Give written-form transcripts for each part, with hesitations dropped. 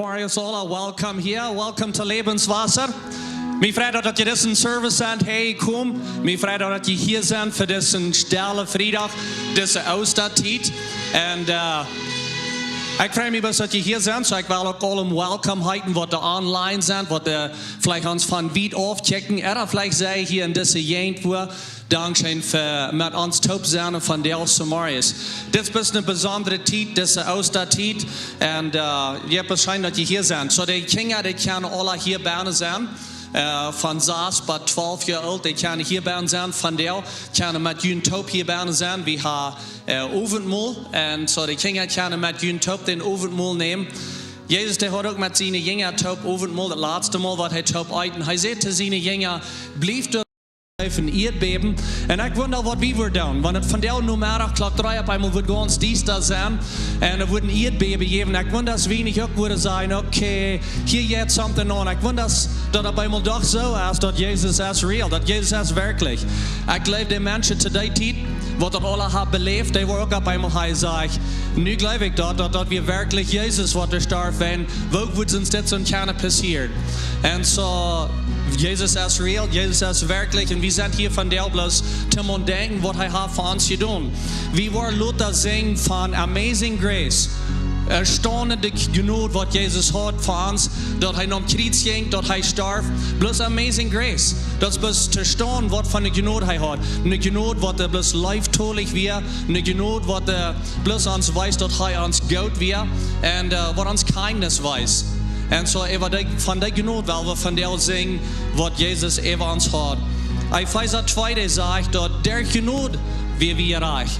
morgen alla. Welcome here. Welcome to Lebenswasser. Mich freut dat je diesen Service sind. Hey, kom. Mich freut dat je hier sind für diesen Stelle, Friedach, diese Ostertiet. Und ich freue mich, dass ihr hier seid. So ich will auch allen welcome heißen, die online sind, die vielleicht uns von weit auf checken. Oder vielleicht sei hier in dieser Gegend, wo Dankeschön für mit uns top sein von der Samaris. Das ist eine besondere Zeit, diese Ostertiet. Und ihr habt scheint, dass ihr hier seid. So die Kinder, die können alle hier bei sein. Von 6 bis 12 Jahre alt, die können hier bei uns sein. Von der können mit Jün Top hier bei uns sein. Wir haben Abendmahl. Und so die Kinder können mit Jün Top den Abendmahl nehmen. Jesus, der hat auch mit seinen Jüngern Top Abendmahl, das letzte Mal, was er Top eiten. Er sagte seine Jünger, blieb dort ein Erdbeben. Und ich wundere, was wir tun. Wenn es von der Nummer Klock 3 auf einmal wird ganz dies da sein, und es wird ein Erdbeben geben. Ich wundere, dass wenig auch würde sein, okay, hier jetzt something on. Ich wundere, dass auf einmal doch so ist, dass Jesus ist real, dass Jesus ist wirklich. Ich glaube, die Menschen zu der Zeit, was das alle haben belebt, die waren auch auf einmal hier sagen, nu glaube ich, dass wir wirklich Jesus, was der starb, wenn, wo wird uns das und keine passiert. Und so, Jesus ist real, Jesus ist wirklich, und wir sind hier von der bloß zum denken, was er hat für uns getan. Wir wollen Luther singen von Amazing Grace. Erstaunende Genot, was Jesus hat für uns, dass er am Kreuz ging, dass er starb. Bloß Amazing Grace. Das ist zu staunen, was für eine Genot er hat. Eine Genot, was er bloß leibtolig wird. Eine Genot, was er bloß uns weiß, dass er uns Gott wird. Und was uns Kindness weiß. Und so, von der Genot, weil wir von der singen, was Jesus über uns hat. Epheser 2 sagt, dass der Genot, wie wir reich.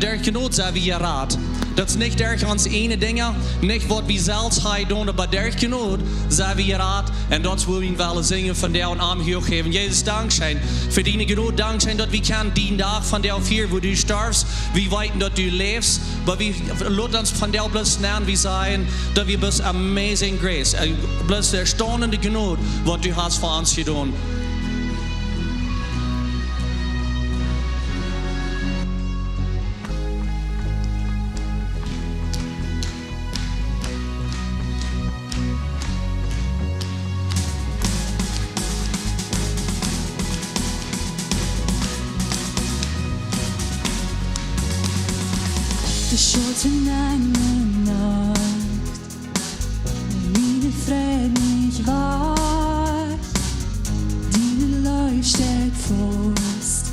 Der Genot sei wie Rat. Das ist nicht durch uns eine Dinge, nicht was wir selbst tun, aber der Genot sei wie Rat. Und das wollen wir singen von der und Arm hochheben. Jesus, Dankeschön für deine Genot. Dankeschön, dass wir können den Tag von der auf hier, wo du stirbst, wie weit dass du lebst. Aber wir lassen uns von der bloß nennen, wie sagen, dass wir bloß Amazing Grace, bloß der erstaunende Genot, was du hast für uns getan. Det är en annan natt, när min fred mich var. Dine leuchtet fast,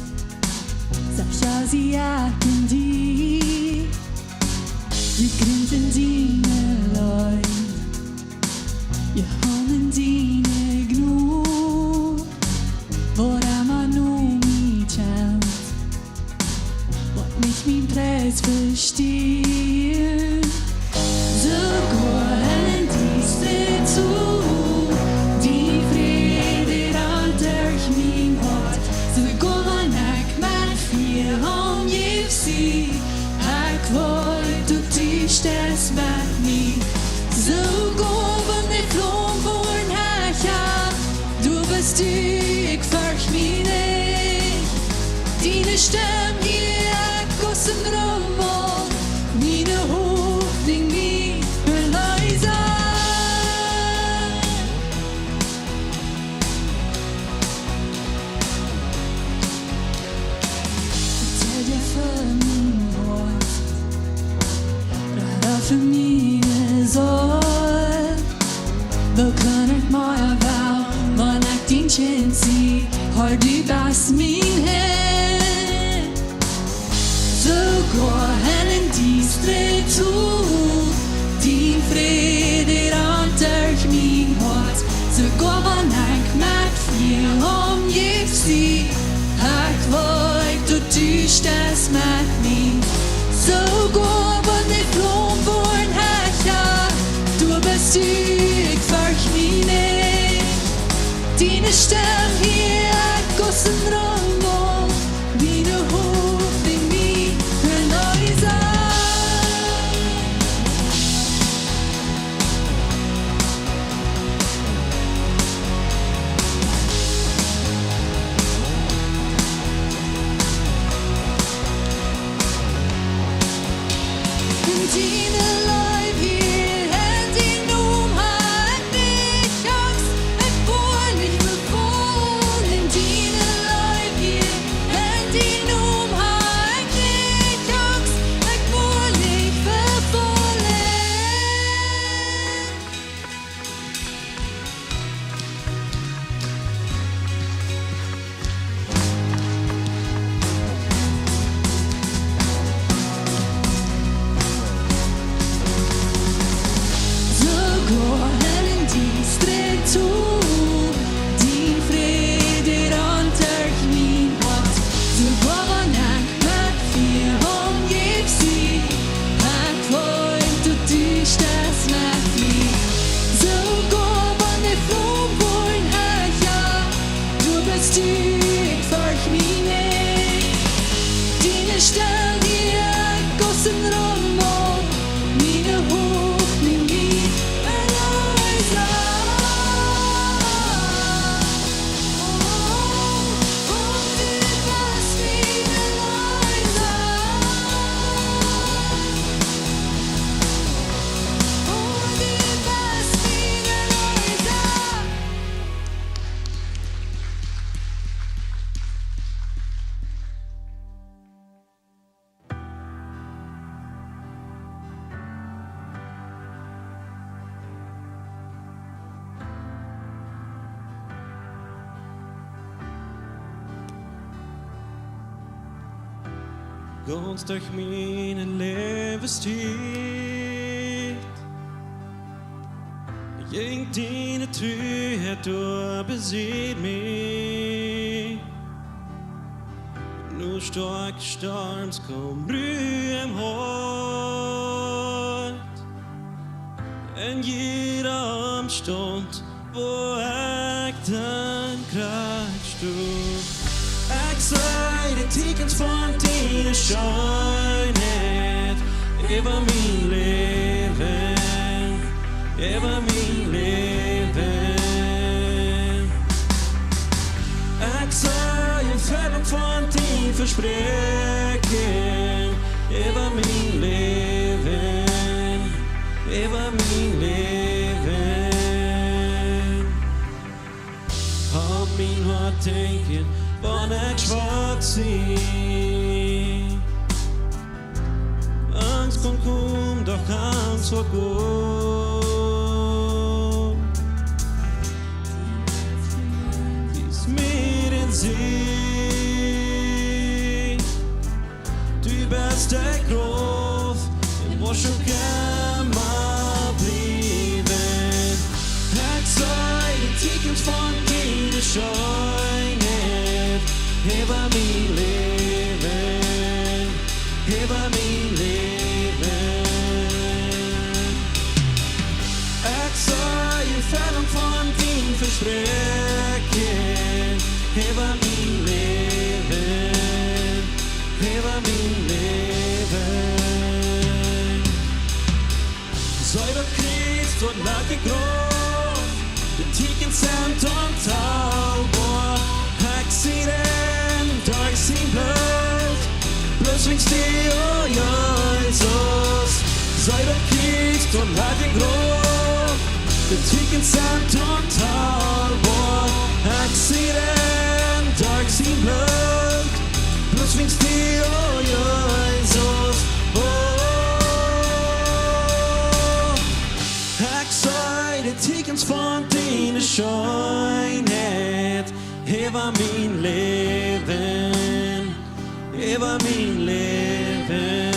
sag ja sie jagen die. Wir grinsen dine Leute, wir haben dine Gnut, våra man nu mit känt. Nicht mein Preis verstehen. So gehen die Städ zu, die Friede an durch mein Hort. So gehen ich mit vier Hand auf sie, ich wollte du tischst es mit mir. So gehen die Flom von Hecha, du bist ich fürcht mich nicht. Deine Stimme hier Gossen Rommel, meine Hoffnung nie verleisen. Erzähl dir von mein Wort, rada für meine Sorge. Wo kann ich mal erwarten, wann ich den Chance sehe, halt übers mein Herz. So gehen die Städ zu, die Friede an durch mein Hort. So gehen ich mit vier Hand auf sie, ich wollte du tust es mit mir. So gehen die Flom von Hecha, du bist ich fürcht mich nicht. Deine Stimme hier, Gossen Rommel, meine Hoffnung nie verleisen. Deine Leib hier, und die Nummer bestuurt volg mij mee. Diene Städ hier gossen rommel, mijn hoofd nu niet en alles Ganz durch meine Lebenszeit. Gegen deine Tür, du besiegt mich. Nur starke Sturms kommen Brühe im Hort. En jeder Umstand, wo ich dann kratschst du. Ich sei den Tickens von deiner Schönheit über mein Leben, über mein Leben. Ich sei in Fällung von dein Versprechen über mein Leben, über mein Leben. Halt mein Hart denken, wann ich schwach sein. Angst kommt kaum, doch Angst vor gut. Dies mir in sich. Du bist der Groß, in was schon mal blieben. Ich sei die Tickens von dir Schein. Über mein Leben, über mein Leben. Ich sei in Fällung von dein Versprechen. Über mein Leben, über mein Leben. Sei doch Christ und lage groß, den Ticken Sand und Tauber. Ich sehe den Tag sin blöd, plötzlich steh, oh Jesus. Sei doch Christ und lad den Groß, den Ticken Sand und Talbor. Ich sehe den Tag sin blöd, plötzlich steh, oh Jesus. Ich sei den Tickens von deiner Schönheit. Über mein Leben, über mein Leben.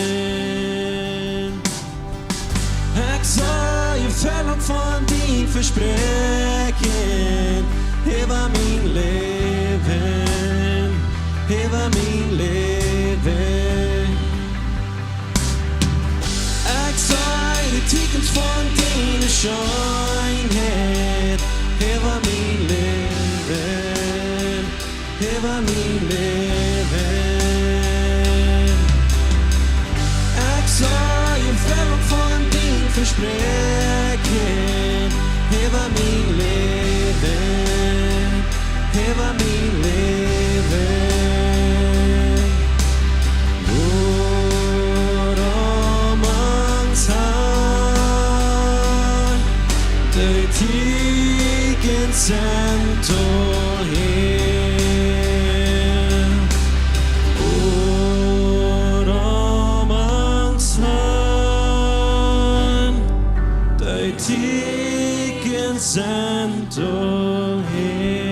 Ich sei in Fällung von dein Versprechen. Über mein Leben, über mein Leben. Ich sei die Tickens von deiner Schönheit. Über mein Leben. Über mein Leben. Ich sei in Fällung von dein Versprechen. Über mein Leben, über mein Leben. Worum uns an, der Tigen Santo hin. Santo Herr.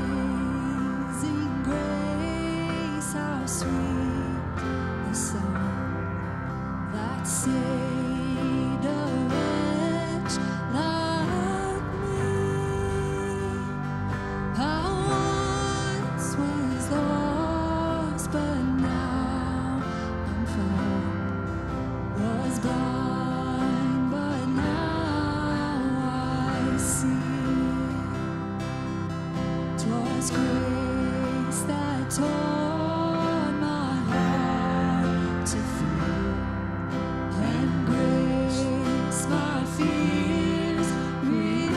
Amazing grace, how sweet the sound that saved a wretch like me. I once was lost, but now I'm found. Was blind, but now I see. 'Twas grace that taught my heart to feel, and grace my fears relieved.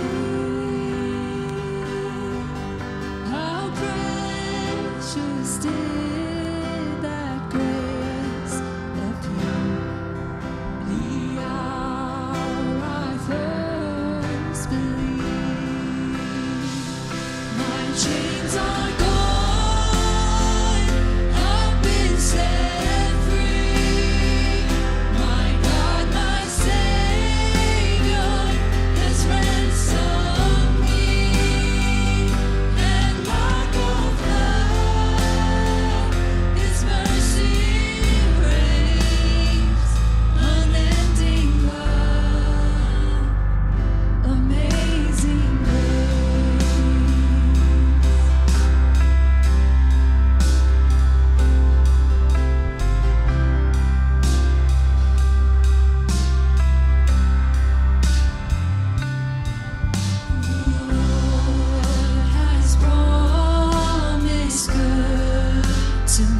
How precious did that grace appear the hour I first believed. My chains are gone, I've been set free. My God, my Savior has ransomed me, and like a flood, His mercy reigns, unending love, amazing grace. Lord has promised good to me.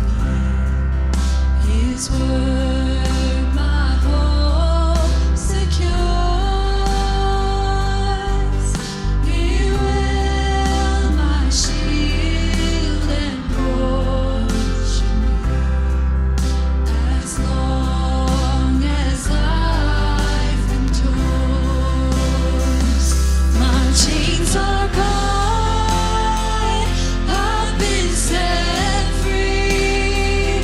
His word my hope secures. He will my shield and portion be, as long as life endures. My chains are gone, I've been set free.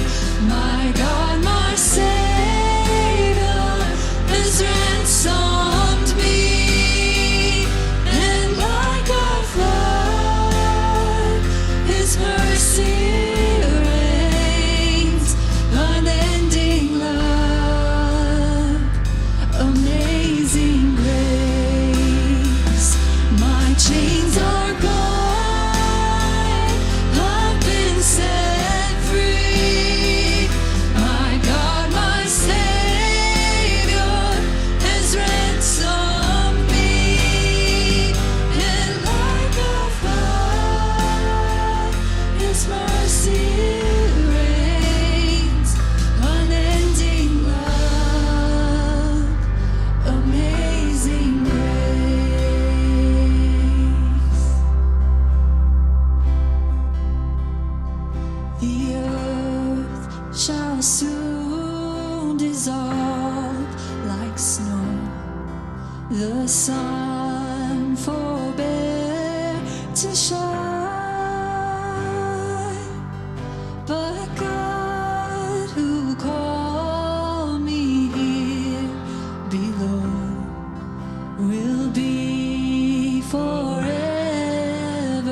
My God, my Savior has ransomed me, and like a flood, His mercy reigns, unending love, amazing grace. My chains are gone, I've been set free. My God, my Savior has ransomed me, and like a flood, His mercy reigns, unending love, amazing grace. The earth shall soon dissolve like snow. The sun forbear to shine, but God who called me here below will be forever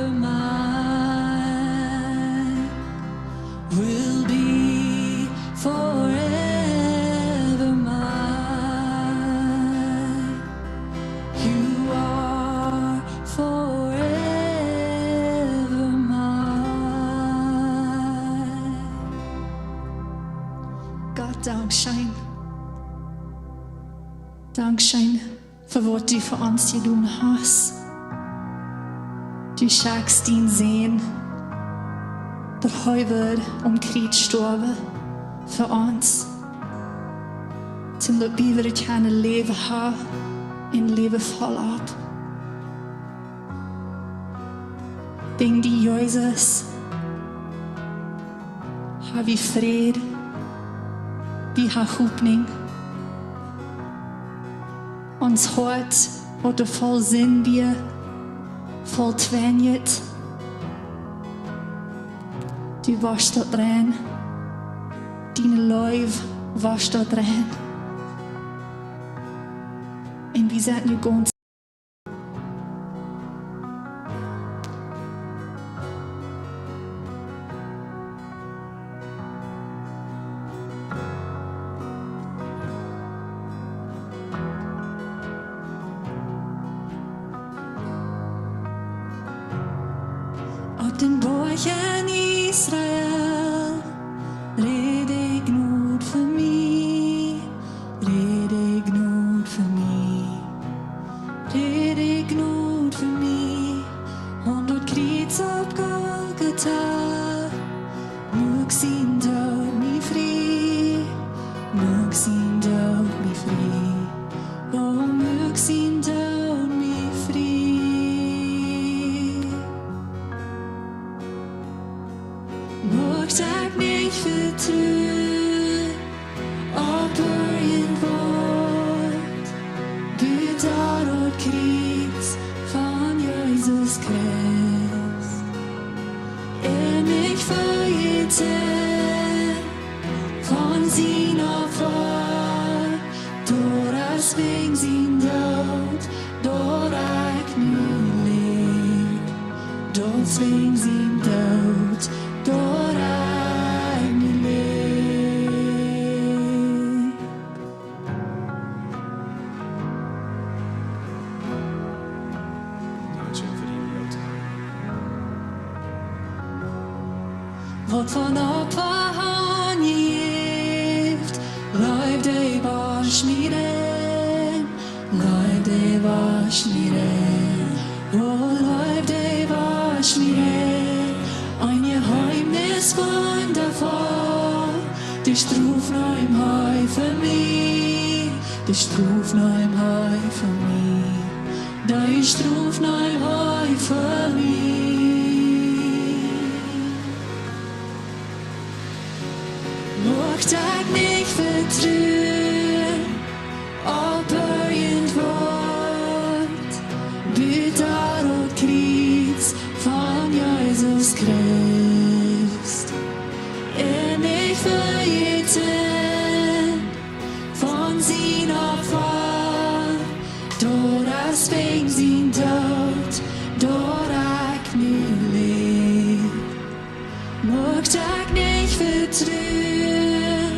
mine, will be forever mine. You are forever mine. Gott, Dankeschön. Dankeschön für was du für uns getan hast. Du schaust ihn sehen, der heute Krieg gestorben für uns. Zum dat wir wieder kunnen leven haben, in leven volop. Ding die Jesus, har vi fred, vi har hoppning. Ons hart wordt vol zin weer, vol twenjet. Du warst dort rein, deine Läufe warst dort rein. Und wir sind nu ganz euch in Israel, rede Gnut für mich, rede Gnut für mich, rede Gnut für mich, und dort Kreuz auf Golgatha, mög sin Tod mich frei, mög sin Tod mich frei, oh mög sin Tod mich frei. Mög sag nicht vertrü, aber in Wort, betar und Kreuz von Jesus Christ. Mich verjeten von sin Opfer, doras wegen sin Tod, dorak nu lebt, dots wegen sin Tod, dorak nu lebt. Dankeschön für die Minute. Wat van Opfer han gift, leib de wasch mir in, leib de wasch mir in, oh leib de wasch mir in, ein Geheimnis von davor, die Struf noch im Hai für mich, die Struf noch im Hai für mich, die Struf noch im Hai für mich. Mög Tag nicht vertrühen, aber in Wort, betar und Kreuz von Jesus Christ. Mich verjeten von sin Opfer, doras wegen sin Tod, dorak nu lebt. Mög Tag nicht vertrühen,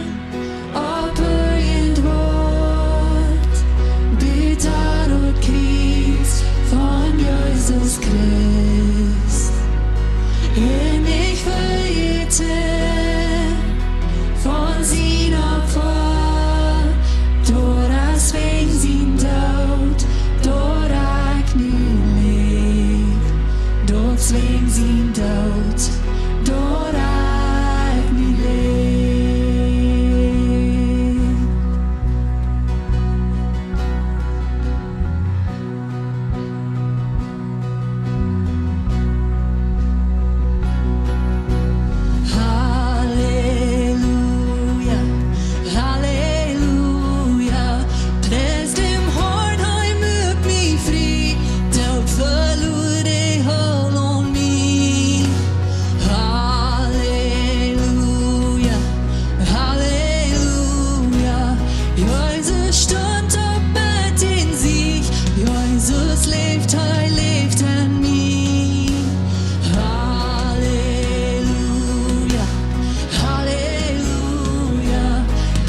aber in Wort, betar und Kreuz von Jesus Christ. Mich verjeten von sin Opfer, doras wegen sin Tod, dorak nu lebt, dots wegen sin Tod, dorak nu lebt. Halleluja, Halleluja, pres dem Horn heim mög mich fri, dort verlor de Hall on me. Halleluja, Halleluja, Jesus stund op mit in sich, Jesus lebt in mir. Halleluja, Halleluja,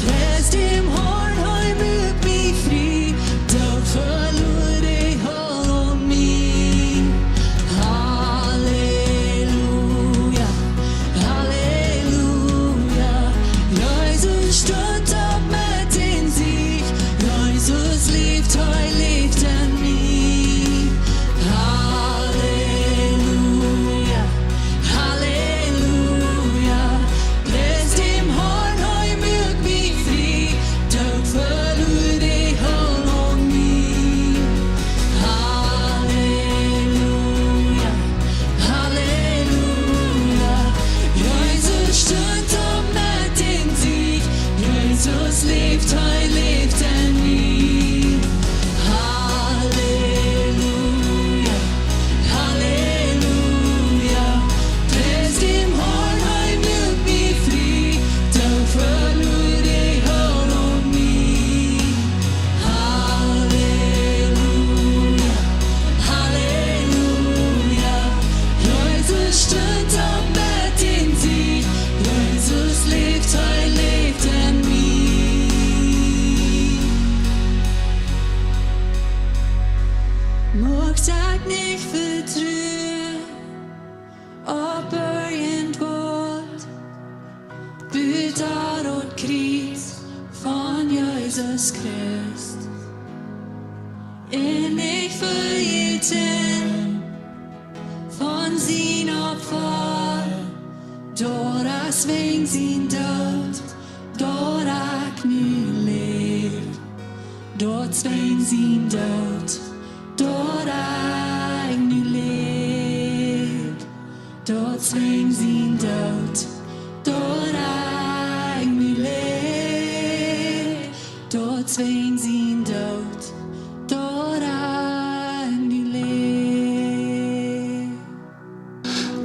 pres dem Horn heim mög mich fri, dort verlor de Hall on me. Halleluja, Halleluja, Jesus stund op mit in sich, Jesus lebt in mir. Halleluja, Halleluja, pres dem Horn heim mög mich fri, dort verlor de Hall on me. Halleluja, Halleluja, Jesus stund op mit in sich, Jesus lebt in mir. Halleluja, Halleluja, pres dem Horn heim mög mich fri, dort verlor de Hall on me. Halleluja, Halleluja, Jesus stund op mit in sich, Jesus lebt in mir. Mög Tag nicht vertrühen, aber Jesus Christ. En ich verhielten von sin Opfer, dora swing sin död, dora knu lebt, dort swing sin död, dora knu lebt, dort swing sin död, dora knu lebt, dort swing sin död, dora knu lebt.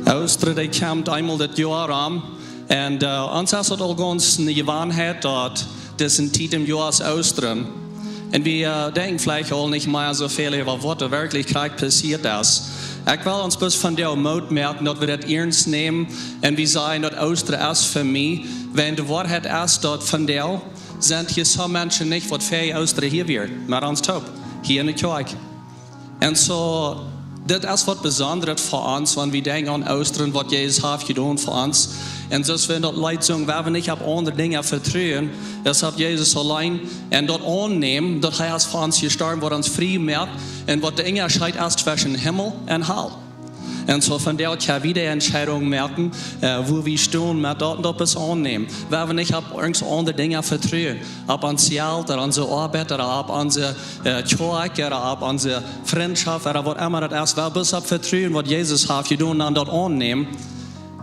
Austria, die komt eenmaal dit jaar aan. En ons is het al ganz een gewaarheid dat dit een tijd im Jahr ist Austria. Und wir denken vielleicht auch nicht mehr so viel über was in Wirklichkeit passiert ist. Ich will uns bis von der Mut merken, dass wir das ernst nehmen und wir sagen, dass Austria ist für mich. Wenn die Wahrheit ist, dass von der sind hier so Menschen nicht, was für Austria hier wird, mit uns taub, hier in der Kirche. Und so, das ist was Besonderes für uns, wenn wir denken an Austria und was Jesus hat getan für uns. Und so wenn dort Leute sagen, wir nicht auf andere Dinge vertrauen, das hat Jesus allein und dort annehmen, dass er ist für uns gestorben, was uns frei macht und was der Unterschied ist zwischen Himmel und Hell. Und so von der kann wir wieder Entscheidungen merken, wo wir stehen, mit dort und etwas annehmen. Weil wir nicht auf irgendwelche andere Dinge vertrauen, auf uns Geld oder unsere Arbeit oder auf unsere Kirche oder auf unsere Freundschaft oder was immer das ist, weil wir bis auf vertrauen, was Jesus hat getan und dort annehmen.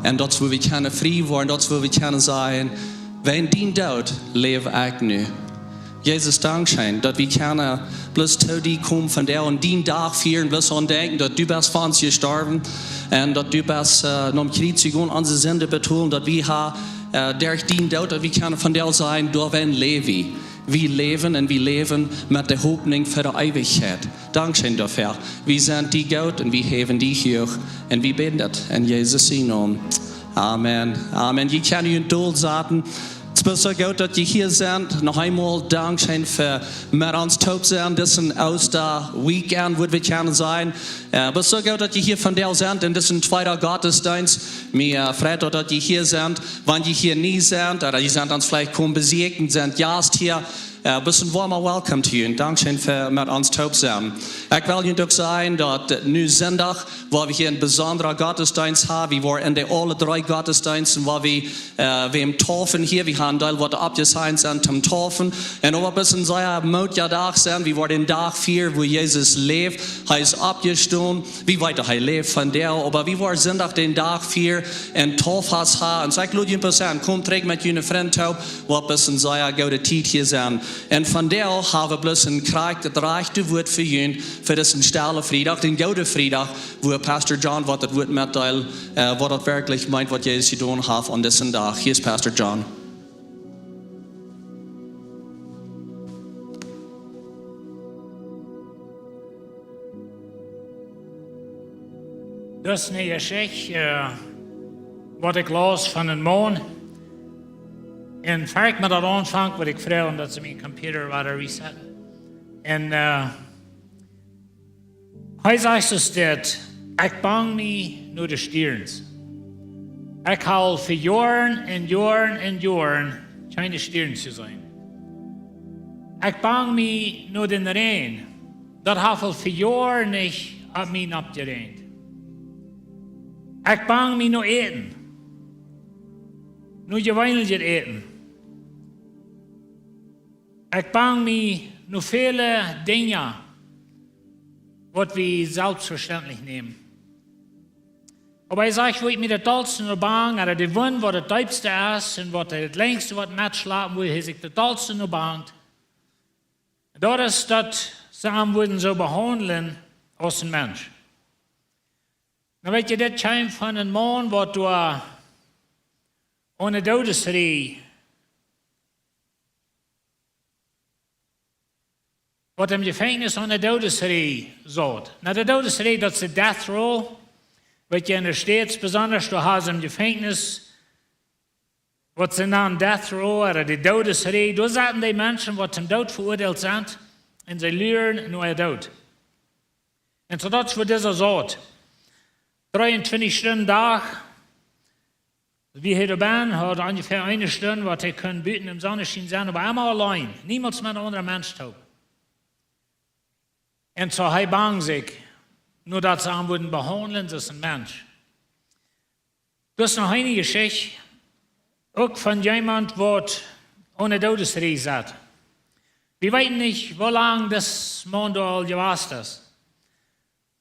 Und dort, wo wir können frei werden, dort, wo wir können sagen, wenn dien Tod lebe ich nu. Jesus, Dankeschön, dass wir können bloß zu dir kommen von der und den Tag feiern, bloß an denken, dass du bist für uns gestorben und dass du bist noch Krieg zu gehen, unsere Sünde betonen, dass wir durch den Tod, dass wir können von der sein, durch wen leben. Wir leben und wir leben mit der Hoffnung für die Ewigkeit. Dankeschön dafür. Wir sind die Gott und wir heben die hoch und wir beten das in Jesus' Namen. Amen. Amen. Je kann ihr Duld sagen. Es ist so gut, dass ihr hier seid. Noch einmal Dankeschön für mit uns taub sein. Das ist aus der Weekend, wo wir können sein. Es ist so gut, dass ihr hier von der seid. Und das ist ein zweiter Gottesdienst. Mir freut, dass ihr hier seid. Wenn ihr hier nie seid, oder ihr seid uns vielleicht kaum besiegt und sind erst hier, ein bisschen warmer Welcome to you. Und Dankeschön für mit uns taub sein. Ich will Ihnen doch sagen, dass nu Sonntag, wo wir hier einen besonderen Gottesdienst haben, wir waren in den alle 3 Gottesdiensten, wo wir im Taufen hier, wir haben Teil, was abgesehen sind zum Taufen. Und auch ein bisschen sehr mutiger Tag sind, wir waren den Tag 4, wo Jesus lebt, er ist abgestanden, wie weiter er lebt von der, aber wir waren Sonntag den Tag 4 in Taufhaus haben. Und sag, Leute, ein bisschen, komm, träg mit Ihnen Freund taub, wo ein bisschen sehr gute Zeit hier sind. Und von der haben wir bloß einen Krieg, das reichte Wort für ihn, für das Stelle Friedach, den guten Friedach, wo Pastor John wird das Wort mitteilen, was das wirklich meint, was Jesus getan hat an diesem Tag. Hier ist Pastor John. Dat is een geschichte wat ik las van een man. En vaak met dat aanvang wat ik vraag dat ze mijn computer willen resetten. En hij zegt dus dat ik bang me naar de stierns. Ik hou voor jaren en jaren en jaren geen stierns te zijn. Ik bang me naar de regen. Dat heeft al voor jaren niet op mij opgeregend. Ik bang me naar eten. Nu je weinig eten. Ik bang me naar vele dingen wat we zelfverständlich nemen. Aber ich sage, wo ich mir der Tollste nur bang, oder der Wind, was das Tiefste ist, und was das längste, was nicht schlafen will, ist ich der Tollste nur bangt. Das ist das, sie würden so behandeln als ein Mensch. Dan weet je, dit komt van een man wat door een dodenserie, wat im gevangenis aan de dodenserie zat. Nou, de dodenserie, dat is de death row. Weet je, in de States besonders, du hast im gevangenis, wat ze naam death row, oder de dodenserie, da zaten die mensen wat zum dood veroordeeld zijn, en ze leren naar dood. En zo dat is voor deze zat. 23 Stunden dag, Wie hier oben hat ungefähr eine Stunde, was er können bieten im Sonnenschein sein, aber immer allein. Niemals mit einem anderen Mensch tun. Und so er bang sich, nur dass sie ihn würden behandeln, das ist ein Mensch. Das ist noch eine Geschichte, auch von jemand, der ohne Todesreis hat. Wir wissen nicht, wie lange das Mann da gewesen ist.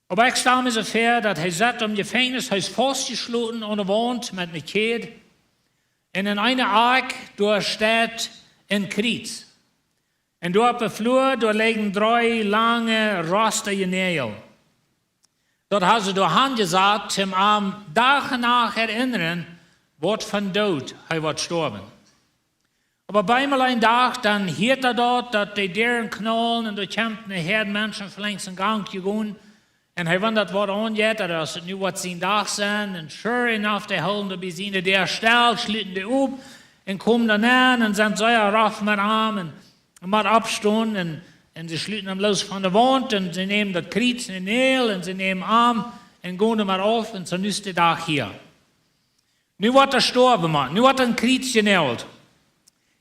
Aber ich stelle mir so vor, dass er satt im Gefängnis, er ist festgeschlossen und wohnt mit einer Kette. Und in einer Ark, da steht ein Kreuz. Und dort auf dem Flur, da liegen 3 lange, rostige Nägel. Dort hat sie die Hand gesagt, zum am Tag nach erinnern, was von Tod er wird sterben. Aber beimmal ein Tag, dann hört er dort, dass die Dären knallen und da kommt eine Herde Menschen von links in Gang gegangen. Und er wundert, was angeht, oder dass es nu was sein Tag sind. Und sure enough, die holen da bis in der Stelle, schlitten die auf und kommen dann an und sind so rauf mit Armen und mit Abstand. Und sie schlitten am los von der Wand und sie nehmen das Kreuz in den Nägel und sie nehmen Arm und gehen mal auf und so ist der Tag hier. Nu wird er sterben, man. Nu wird er ein Kreuz genäht.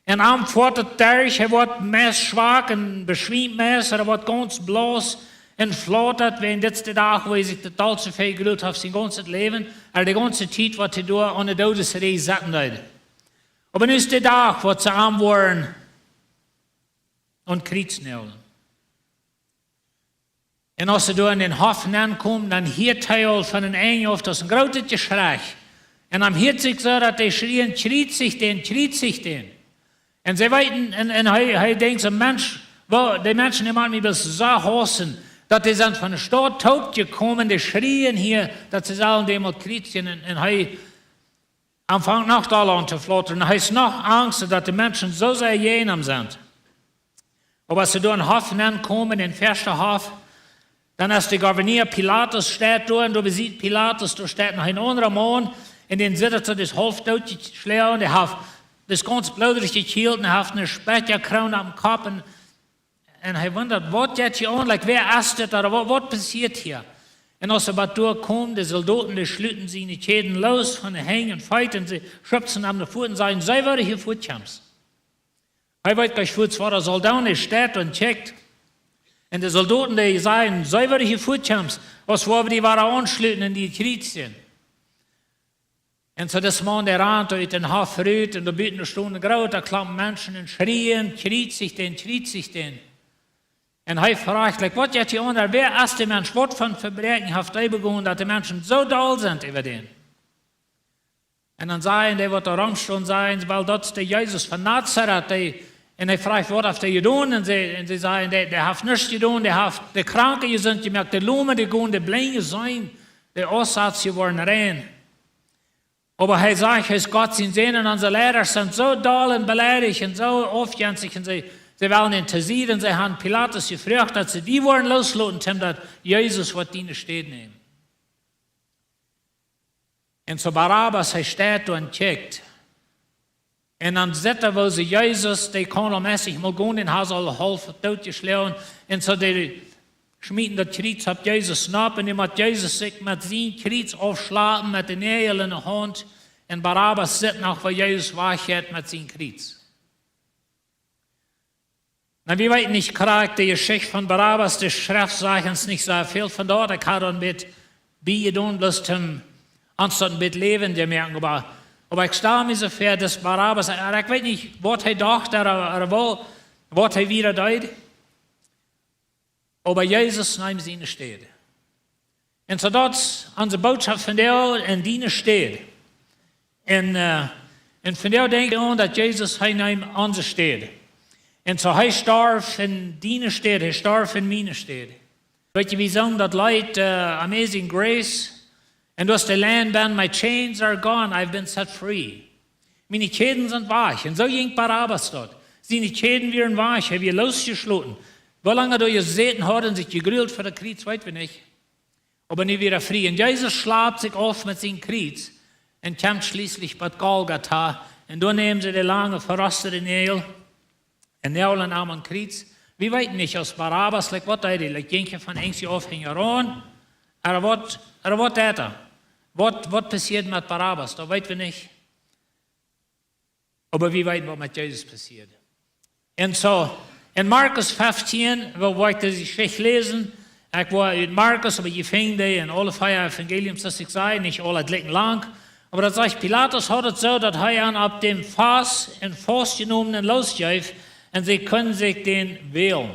Und am fährt er durch, er wird meist schwach und beschwimmt meist, er wird ganz bloß und flattert, wenn das der Tag, wo er sich total zu viel gelöst hat, sein ganzes Leben, er die ganze Zeit, was er da an der Todesreise satten hat. Aber nun ist der Tag, wo sie arm waren und Kreuz nähen. Und als sie da in den Hafen ankommen, dann hört er von den Engeln auf, das ist ein großes Geschrei. Und am hört sich so, dass die schrien, schriet sich den. Und sie weiten, und er denkt so, Mensch, die Menschen, die machen mich bis so hassen, dass die sind von der Stadt taub gekommen, die schrien hier, dass sie sagen, die mal Kreuzchen, und er anfängt noch alle an zu flattern. Und er hat noch Angst, dass die Menschen so sehr jenem sind. Aber als sie da in den Hafen ankommen, in den ersten Hafen, dann ist der Gouverneur Pilatus steht da, und da sieht Pilatus, da steht noch ein anderer Mann, in den sitzt er das halbtot geschlagen, und er hat das ganz blaudig gekillt, und er hat eine Speckerkrone am Kopf, und er wundert, was geht hier an, wer ist das, oder was passiert hier? Und als er bei durchkommt, die Soldaten, die schlitten sie in die Schäden los von den Hängen und Feiten, sie schubsen am Fuß und sagen, sei würde hier fortkommst. Er weiß gleich kurz, wo der Soldat steht und checkt. Und die Soldaten, die sagen, sei würde hier fortkommst, was wo wir die waren anschlitten in die Kreuzchen. Und so das Mann, der rannt durch den Hafen rührt, und da bietet eine Stunde graut, da klappen Menschen und schrien, kriegt sich den. Und er fragt, was geht hier unter, wer ist der Mensch, was von Verbrechen hat er begonnen, dass die Menschen so doll sind über den? Und dann sagen, der wird der Rammstunde sein, weil dort ist der Jesus von Nazareth, und er fragt, was hat er getan? Und sie sagen, der hat nichts getan, der hat die Kranken sind gemerkt, die Lumen, die gehen, die Blinde sein, die Aussatz geworden rein. Aber er sagt, es Gott sein Sinn, und unsere Lehrer sind so doll und beleidigt und so aufgänzig, und sie wollen interessieren, sie haben Pilatus gefragt, dass sie die wollen loslassen, dass Jesus was Diene Städ nehmen. Und so Barabbas, er steht und checkt. Und dann sieht er, wo sie Jesus, die kondomäßig mal gehen, den hat er halb totgeschlagen. Und so die schmieden das Kreuz auf Jesus Knopf, und die hat Jesus sich mit seinem Kreuz aufschlagen, mit den Nägeln in der Hand. Und Barabbas sitzt noch, wo Jesus wachhält mit seinem Kreuz. Na, wie weit nicht kriegt die Geschichte von Barabbas, die Schrift sagt uns nicht so viel von dort. Ich habe dann mit Biedon bloß zum anstatt mit Leben gemerkt. Aber ich stelle mir so vor, dass Barabbas, ich weiß nicht, was er dachte oder was er wieder deut. Aber Jesus nimmt sie in die Städ. Und so dort unsere Botschaft von der in Diene Städ. Und von der denke ich an, dass Jesus in unsere Städ. Und so er starb in Diene Städ, er starb in meine Städ. Weet je, wie sagen das Leute, Amazing Grace, and as the land band, my chains are gone, I've been set free. Meine Schäden sind weich. Und so ging Barabbas dort. Seine Schäden waren weich, er wir losgeschlossen. Wie lange er gesehen hat und sich gegrillt für den Kreuz, weiß wir nicht. Aber nie wieder frei. Und Jesus schlaft sich auf mit seinem Kreuz und kommt schließlich bei Golgatha. Und da nehmen sie die lange, verrostete Nägel und nägeln am Kreuz. Wir wissen nicht, aus Barabbas, was er ist. Ging von Ängsten aufhängen an. Aber was ist das? Was passiert mit Barabbas? Da wissen wir nicht. Aber wir wissen, was mit Jesus passiert. Und so, in Markus 15, wo ich das Geschichte lesen, ich war in Markus, aber ich fing die in alle 4 Evangeliums, das ich sage, nicht alle Glicken lang. Aber das sagt Pilatus hat es so, dass er ab dem Fass in festgenommenen losgeht und sie können sich den wählen.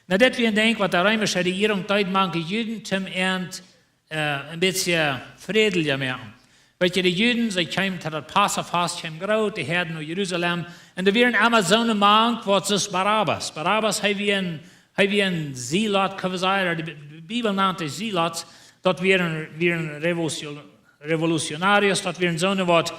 Na, das wir denken, was der römische Regierung tut, manche Juden zum Ernst ein bisschen friedlicher machen. Weil die Juden, sie kamen zu der Passafast, kamen groß, die Herden nach Jerusalem. Und da waren immer so eine Mann, was ist Barabbas. Barabbas hat wie ein Zealot, kann man sagen, oder die Bibel nannte Zealots, dort waren Revolutionarios, dort waren so eine, was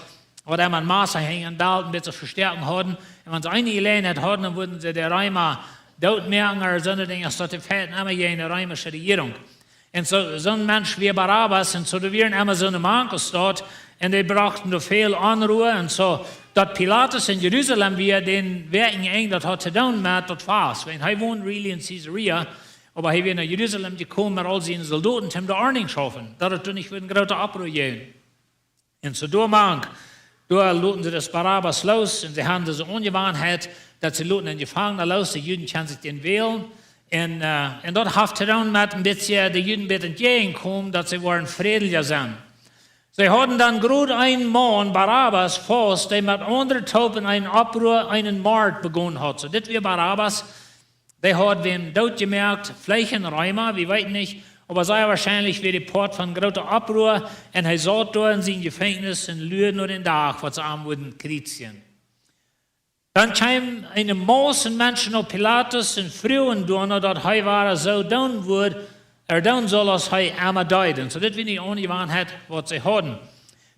einmal Maße hängen, da ein bisschen Verstärkung hatten. Und wenn sie eine Gelegenheit hatten, dann würden sie der Römer dort merken, oder so eine Dinge, dass die Väter immer hier in der römischen Regierung. Und so ein Mensch wie Barabbas, und so, da waren immer so eine Mankels dort, und die brachten da viel Unruhe, und so, dass Pilatus in Jerusalem, wie den Werken eng, das hat zu tun mit, das war's. Weil er wohnt really in Caesarea, aber er ist nach Jerusalem gekommen, mit all seinen Soldaten, um die Ordnung zu schaffen. Da hat er nicht einen großen Abbruch gehen. Und so, da loten sie das Barabbas los, und sie haben diese Ungewohnheit, dass sie loten den Gefangenen los, die Juden können sich den wählen. Und dort hat er dann mit ein bisschen die Juden mit entgegenkommen, dass sie waren friedlicher sind. Sie hatten dann gerade einen Mann, Barabbas, fast, der mit anderen Truppen einen Abbruch, einen Mord begonnen hat. So, das war Barabbas, der hat wem dort gemerkt, vielleicht ein Römer, wir wissen nicht, aber sei wahrscheinlich wie die Port von großer Abbruch, und er saß dort in seinem Gefängnis und lügt nur den Tag, was sie am wurden kritizieren. Dann kam eine Masse Menschen auf Pilatus und Frauen tun, dass er war so tun würde, tun soll, als er einmal deuten. So, das war die Ungewohnheit, was sie hatten.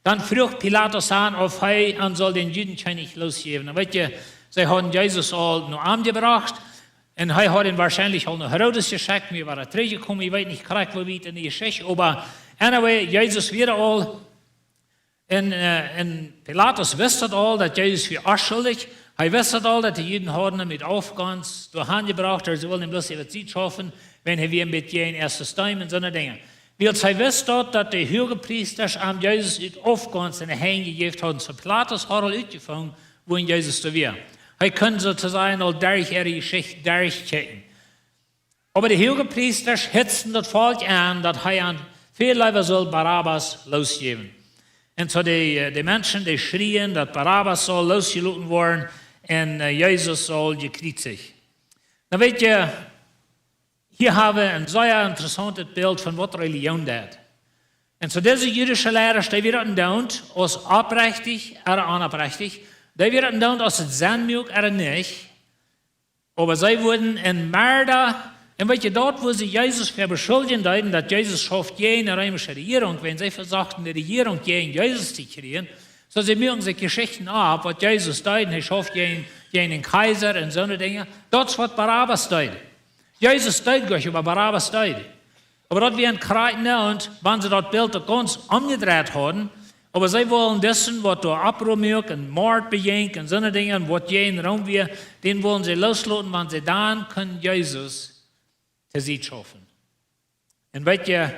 Dann frug Pilatus an, ob er soll den Juden nicht losgeben. Dann weißt du, sie haben Jesus all noch angebracht, und er hat ihn wahrscheinlich auch noch Herodes geschickt, wie war er zurückgekommen, ich weiß nicht korrekt, wo wir in die Geschichte, aber anyway, Jesus wieder all, und Pilatus wusste all, dass Jesus für unschuldig. Er wusste all, dass die Juden haben mit Aufgangs durch Hand gebracht, sie wollen ihm bloß über die Zeit schaffen, wenn er wieder mit jedem erstes Time und so eine Dinge. Weil er wusste, dass die Hohepriester am Jesus mit Aufgangs in den Händen gegeben haben. So Pilatus hat er ausgefangen, wo in Jesus da war. Er konnte sozusagen all durch ihre Geschichte durchchecken. Aber die Hohepriester hitzten das Volk an, dass er an viel lieber soll Barabbas losgeben. Und so die Menschen, die schrien, dass Barabbas soll losgelassen werden, und Jesus soll gekreuzigt. Na weet je, hier haben wir ein sehr interessantes Bild von was Religion tut. Und so diese jüdischen Lehrer, die werden tun, als oprechtig oder unoprechtig, die werden tun, als es sein mög oder nicht, aber sie wurden in Mörder, und weet je, dort, wo sie Jesus für beschuldigen, dass Jesus schafft jene römische Regierung, wenn sie versuchten, die Regierung gegen Jesus zu kriegen, so sie mögen sich Geschichten ab, was Jesus tut, er schafft jenen Kaiser und so eine Dinge. Das ist, was Barabbas tut. Jesus tut gleich, aber Barabbas tut. Aber dort werden Kreiten und wenn sie das Bild ganz umgedreht haben, aber sie wollen wissen, was da Abbruch macht und Mord beginnt und so eine Dinge, und was jenen Raum wird, den wollen sie loslassen, wenn sie dann können Jesus zu sich schaffen. Und weißt du,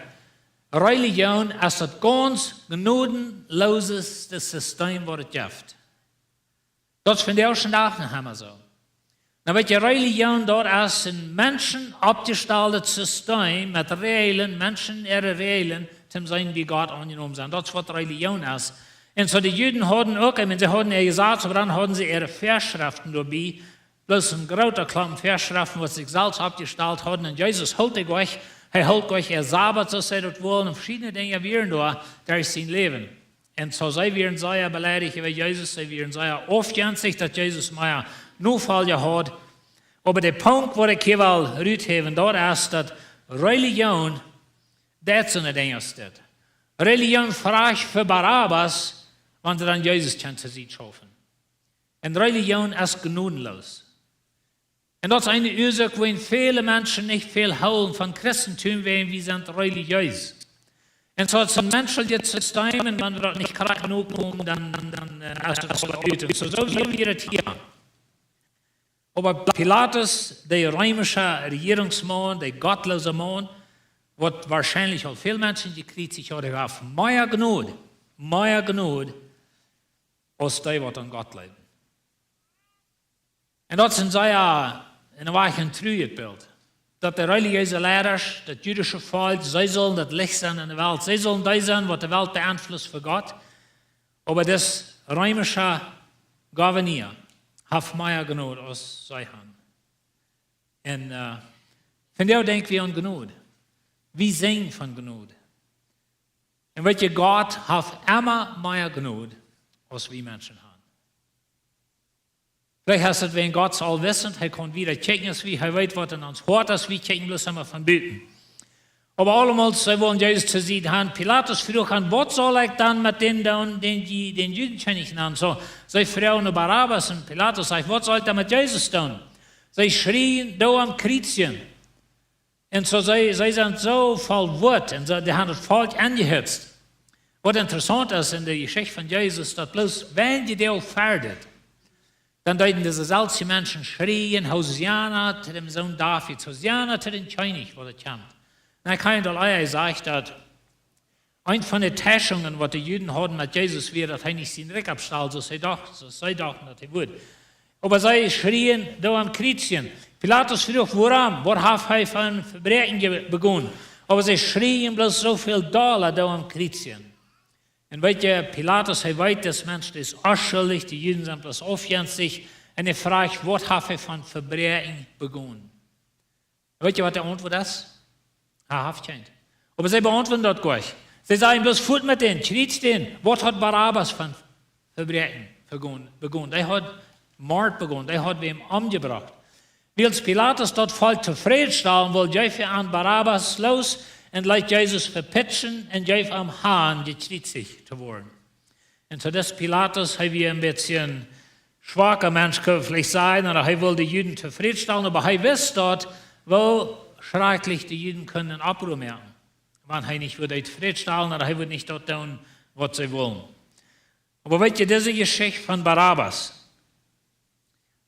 Religion ist das ganz gnadenloseste System, das es gibt. Das finde ich auch schon auch noch einmal so. Na, weißt du, Religion dort ist ein Menschen abgestaltetes System mit Regeln, Menschen ihre Regeln, zum sein, wie Gott angenommen sind. Das ist, was Religion ist. Und so die Juden hatten auch, wenn sie hatten ihr Gesetz, aber dann hatten sie ihre Verschriften dabei, bloß ein großer Klumpen Verschriften, was sich selbst abgestaltet hatten. Und Jesus holt euch, er holt euch ihr Sabbat, so sie das wollen, und verschiedene Dinge wären da, durch sein Leben. Und so sie werden sehr beleidigt über Jesus, sie werden sehr aufgänzig, dass Jesus mehr Notfall hat. Aber der Punkt, wo ich hier will rüberheben, dort ist, dass Religion, das so eine Dinge ist. Religion fragt für Barabbas, wenn sie dann Jesus kann zu sich schaffen. Und Religion ist gnadenlos. Und das ist eine Ursache, wo viele Menschen nicht viel holen von Christentum, weil wir sind religiös. Und so ist ein menschliches System, und wenn wir das nicht korrekt genug kommen, dann ist das so gut. So wie wir das hier. Aber Pilatus, der römische Regierungsmann, der gottlose Mann, wird wahrscheinlich auch viele Menschen gekriegt haben, der hat mehr Gnade, als die, die an Gott leben. En dat zijn zij in een wagen truiend beeld. Dat de religieuze leiders, dat jüdische volk, zij zullen het licht zijn in de wereld. Zij zullen die zijn wat de wereld beïnvloedt voor God. Aber das römische Gouverneur hat mehr Gnade als zij haben. En van jou denken we aan Gnade. We zingen van Gnade. En weet je, God heeft immer mehr Gnade als we mensen haben. Vielleicht heißt es, wenn Gott es allwissend, er kann wieder checken, als wie, er weiß, was in uns hört, als wir checken bloß immer von Büten. Aber allemal, sie wollen Jesus zu sehen haben. Pilatus fragt an, was soll ich dann mit denen tun, den Juden nicht nennen? So, sie fragen Barabbas und Pilatus sagt, was soll ich da mit Jesus tun? Sie schrien da am Kreuzchen. Und so, sie sind so voll Wut und so, die haben das Volk angehitzt. Was interessant ist in der Geschichte von Jesus, dass bloß, wenn die da fertig, dann deuten diese seltsamen Menschen schrien, Hosianna zu dem Sohn Davids, Hosianna zu dem König, wo er kommt. Und ich kann dir sagen, dass eine von den Täuschungen, die die Juden hatten mit Jesus, war, dass er nicht seinen Rick abstahl, so sie dachten, dass er würde. Aber sie schrien da am Kreuzchen. Pilatus fragt, warum? Wo hat er von Verbrechen begonnen? Aber sie schrien bloß so viel Dollar da am Kreuzchen. Und weet je, Pilatus, hij weet, dat mensen is afschuldig, die Juden zijn bloß aufjenstig. En hij vraagt, wat heeft hij van Verbrechen begonnen? Weet je, wat de antwoord is? Hij heeft geen. Maar zij beantwoorden dat gar nicht. Sie sagen bloß, voort met den, schriet den, wat hat Barabbas van Verbrechen begonnen? Hij hat Mord begonnen, hij hat wem umgebracht. Wils Pilatus dat volk zufriedenstellen, wil jij aan Barabbas los en laat Jezus verpitchen en geef am Hahn gekritzigt zu worden. Und so das Pilatus, hij wie ein bisschen schwacher Mensch, kann vielleicht sein, oder hij will die Juden zufriedenstellen, aber hij wist dort, wo schrecklich die Juden können Abruhr merken. Wenn hij nicht würde zufriedenstellen, oder hij würde nicht dort tun, was sie wollen. Aber weet je, diese Geschichte von Barabbas,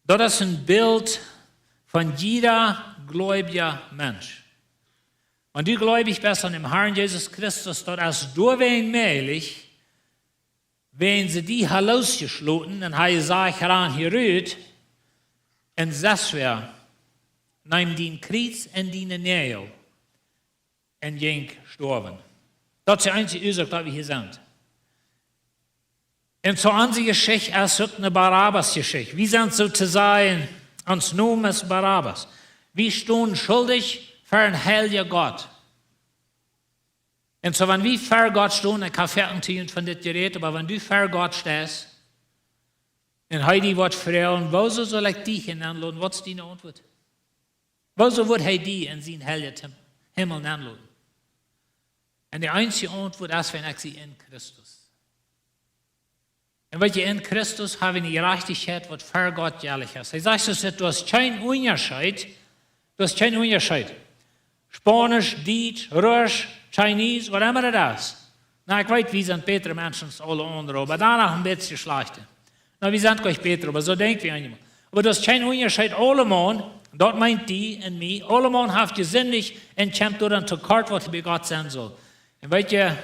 das ist ein Bild von jeder gläubiger Mensch. Wenn du gläubig bist an dem Herrn Jesus Christus, dort ist durchweg wenn sie die herausgeschloten und er sagt, heran hier rührt, und das wäre, nehmen die Kreuz und die Nähe und ging gestorben. Das ist die einzige Ursache, dass wir hier sind. Und so an die Geschichte ist auch eine Barabbas-Geschichte. Wir sind sozusagen, uns Namen ist Barabbas. Wir stehen schuldig für einen heiligen Gott. Und so, wenn wir für Gott stehen, ich kann fertig von das Gerät, aber wenn du für Gott stehst, und Heidi wird fragen, wo soll ich dich hineinladen? Was ist deine Antwort? Wo wird er dich in seinen heiligen Himmel hineinladen? Und die einzige Antwort ist, wenn ich sie in Christus. Und weil in Christus haben wir eine Gerechtigkeit, was für Gott jährlich ist. Er sagt, du hast keinen Unterschied. Du hast keinen Unterschied. Spanisch, Deutsch, Russisch, Chinese, was immer das ist. Na, ich weiß, wir sind bessere Menschen als alle anderen, aber danach ein bisschen schlechter. Na, wir sind gleich besser, aber so denken wir einmal. Aber du hast keinen Unterschied. Alle Mann, dort meint die und mich, alle Mann haben gesündigt und kommt dann zu Kort, was bei Gott sein soll. Und weißt du,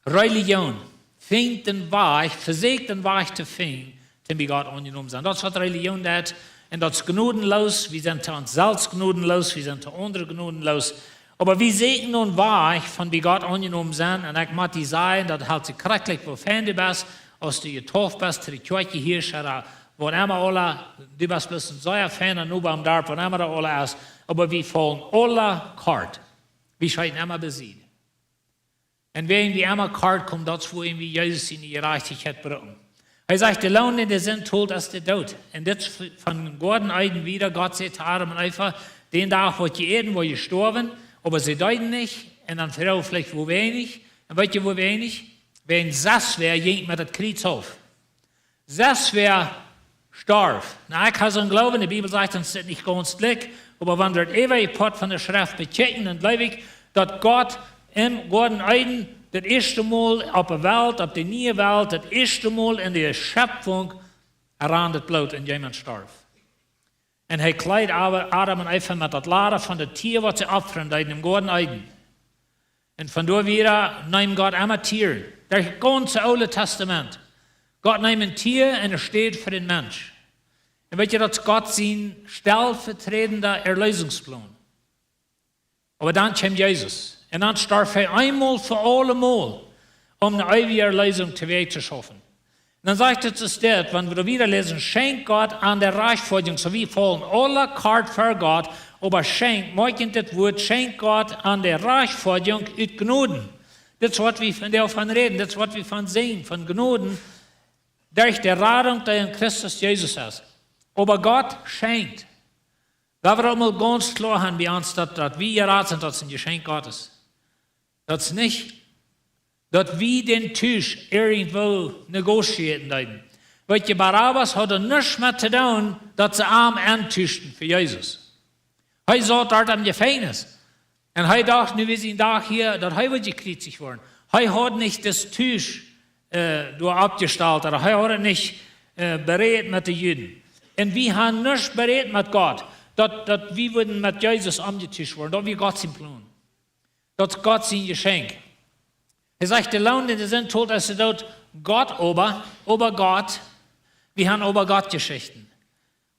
Religion fängt den Weg, versucht den Weg zu finden, den bei Gott angenommen sein. Das ist was Religion das. Und das ist gnadenlos, wir sind zu uns selbst gnadenlos, wir sind zu anderen gnadenlos. Aber wir sehen nun Weg von bei Gott angenommen sein, und ich möchte sagen, das hält sich schrecklich, wofern du bist, als du getauft bist, zu der Kirche hier, oder wo immer alle, du bist bloß ein solcher Fan, nur beim Dorf, wo immer da alle ist, aber wir fallen alle kart. Wir scheiden immer besiegt. Und wenn wir immer kart kommen, das ist, wo wir Jesus in die Gerechtigkeit bringen. Er sagt, der Lohn, den der Sinn tut, ist der Tod. Und das von Gott Eiden wieder, Gott sagt, Adam und Eva, den Tag, wo die Erden, wo gestorben, aber sie deuten nicht, und dann Frau vielleicht wo wenig, und weißt du, wo wenig? Wenn das wäre, ging mir das Kreuz auf. Das wäre starb. Na, ich habe so einen Glauben, die Bibel sagt, das ist nicht ganz gleich, aber wenn der ewige Part von der Schrift bechecken, dann glaube ich, dass Gott im Gott Eiden das erste Mal auf der Welt, auf der neue Welt, das erste Mal in der Schöpfung herandet Blut und jemand starb. Und er kleidet Adam und Eva mit das Laden von der Tier, was sie opfern, im Garten Eden. Und von da wieder nimmt Gott immer Tier. Das ganze Alte Testament. Gott nimmt ein Tier und er steht für den Mensch. En weet je, dat is Gott zijn stellvertretender Erlösungsplan. Aber dann kommt Jesus. Und dann starb er einmal für alle Mal, um eine ewige Erlösung zu schaffen. Und dann sagt er zu Stelle, wenn wir wieder lesen, schenkt Gott an der Reichfolgung, so wie vollen alle Kart für Gott, aber schenkt, morgen das Wort, schenkt Gott an der Reichfolgung ut Gnoden. Das ist, was wir davon reden, das ist, was wir von sehen, von Gnoden, durch die Radung, die in Christus Jesus ist. Aber Gott schenkt. Da wir auch mal ganz klar haben, bei uns, dass wir gerat sind, das ist ein Geschenk Gottes. Das ist nicht, dass wir den Tisch irgendwo negotiieren können. Weil die Barabbas hat nichts mehr zu tun, dass sie arm antüchten für Jesus. Er sagt dort am Gefängnis. Und er dachte, nu wir sind da hier, dass er wird gekriegt worden. Er hat nicht das Tisch abgestellt, oder er hat nicht berät mit den Juden. Und wir haben nicht berät mit Gott, dass wir würden mit Jesus angetischt worden. Das ist Gott sein Plan. Das ist Gott sein Geschenk. Er sagt, der Lohn, den sie sind, tut, dass sie dort Gott ober Gott, wir haben ober Gott Geschichten.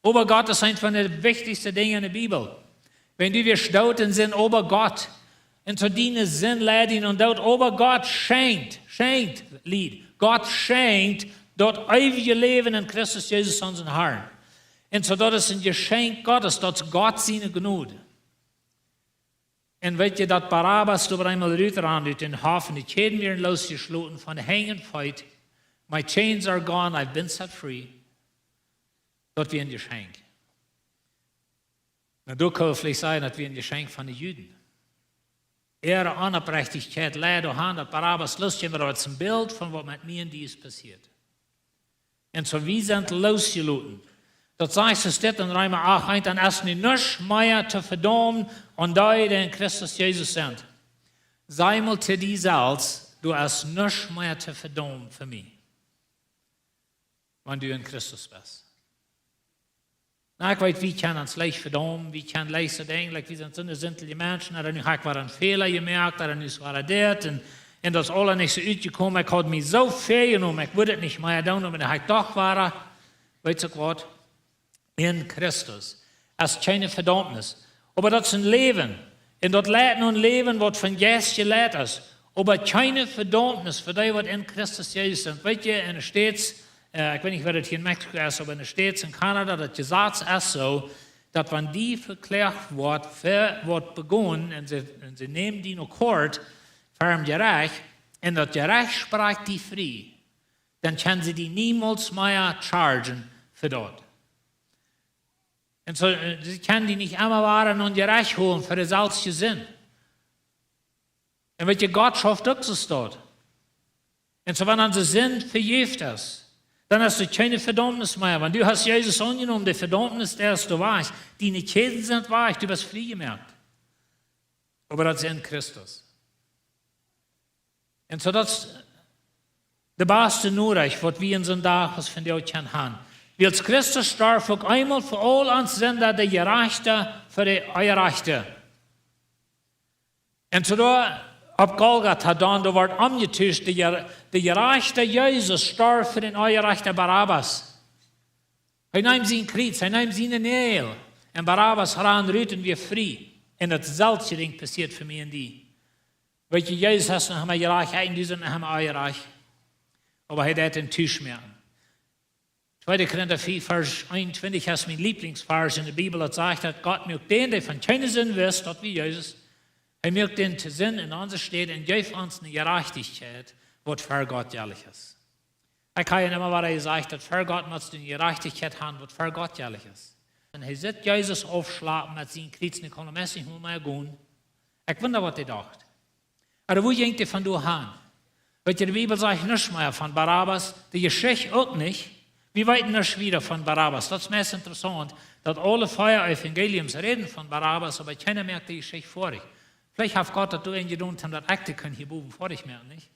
Ober Gott ist eines von den wichtigsten Dingen in der Bibel. Wenn wir stoten sind ober Gott, und zu dienen sind Leiden und dort ober Gott schenkt, Lied. Gott schenkt dort ewige Leben in Christus Jesus, unseren Herrn. Und so dort ist ein Geschenk Gottes, dort ist Gott seine Gnade. Und weet je dat Barabbas door einmal Rüter an uit den Hafen, die Keden weer losgesloten von hängen feit. My chains are gone, I've been set free. Dat wir ein Geschenk. Na, du kannst vielleicht sagen, dass wir ein Geschenk von den Juden. Ihre Unabhängigkeit leider an, dass Barabbas lustig war, als ein Bild von was mit mir und dies passiert. Und so wir sind losgeloten. Dat sagt es dit in Römer 8, dann ist nicht mehr zu verdammen und die, die in Christus Jesus sind. Sei mal zu dir selbst, du hast nicht mehr zu verdammen für mich, wenn du in Christus bist. Na, ich weiß, wir können uns leicht verdammen, wir können leicht so denken, wir sind sinnliche Menschen, oder nu habe ich einen Fehler gemerkt, oder nu war das, und das ist alles nicht so uitgekommen, ich hatte mich so viel genommen, ich würde es nicht mehr tun, aber dann doch war, weißt du was? In Christus. Es ist keine Verdammnis. Aber das ist ein Leben. Und das leidt nun ein Leben, was von Geist gelehrt ist. Aber keine Verdammnis für die, was in Christus Jesus sind. Weißt du, in der States, ich weiß nicht, wer das hier in Mexiko ist, aber in der States, in Kanada, das Gesetz ist so, dass wenn die verklärt wird, für was begonnen, und sie nehmen die noch Kort, für ein Gerecht, und das Gerecht spricht die frei, dann können sie die niemals mehr chargen für dort. Und so, sie können die nicht einmal waren und gerecht holen für das alte Sinn. Und wenn Gott schafft, auch so dort. Und so, wenn dann der Sinn verjährt ist, dann hast du keine Verdammnis mehr. Wenn du hast Jesus angenommen, die Verdammnis, der ist du weich. Die Ketten sind weich, du bist frei gemerkt. Aber das ist in Christus. Und so, das ist der beste Nurreich, was wir in so einem Tag, was von dir haben. Wie als Christus starb, auch einmal für all uns sind da die Gerechte für die Ungerechte. Und so da, ab Golgatha, da wird angetischt, der Gerechte Jesus starb für den Ungerechten Barabbas. Er nahm sie in Kreuz, er nahm sie in den Nähe. Und Barabbas rüten wir frei. Und das selbe Ding passiert für mich und die. Weil Jesus hat noch einmal gerecht, die sind noch einmal ungerecht. Aber er hat den Tisch mehr. 2. Korinther 4, Vers 21 ist mein Lieblingsvers in der Bibel, das sagt, dass Gott mögt den, der von keinem Sinn wisst, dort wie Jesus, er mögt den zu Sinn in uns steht und gibt uns eine Gerechtigkeit, was für Gott ehrlich ist. Ich habe ja immer wieder gesagt, dass für Gott muss eine Gerechtigkeit haben, was für Gott ehrlich ist. Und er sieht Jesus aufschlagen mit seinen Kritzen, ich kann nicht mehr gehen. Ich wundere, was er dachte. Aber wo ging der von du hin? Weil die Bibel sagt nicht mehr von Barabbas, die Geschichte auch nicht. Wir weiten nicht wieder von Barabbas. Das ist meist interessant, dass alle vier Evangeliums reden von Barabbas, aber keiner merkt die Geschichte vor dich. Vielleicht hat Gott das in gedacht, dass Akte können hier buben vor dich merken, nicht?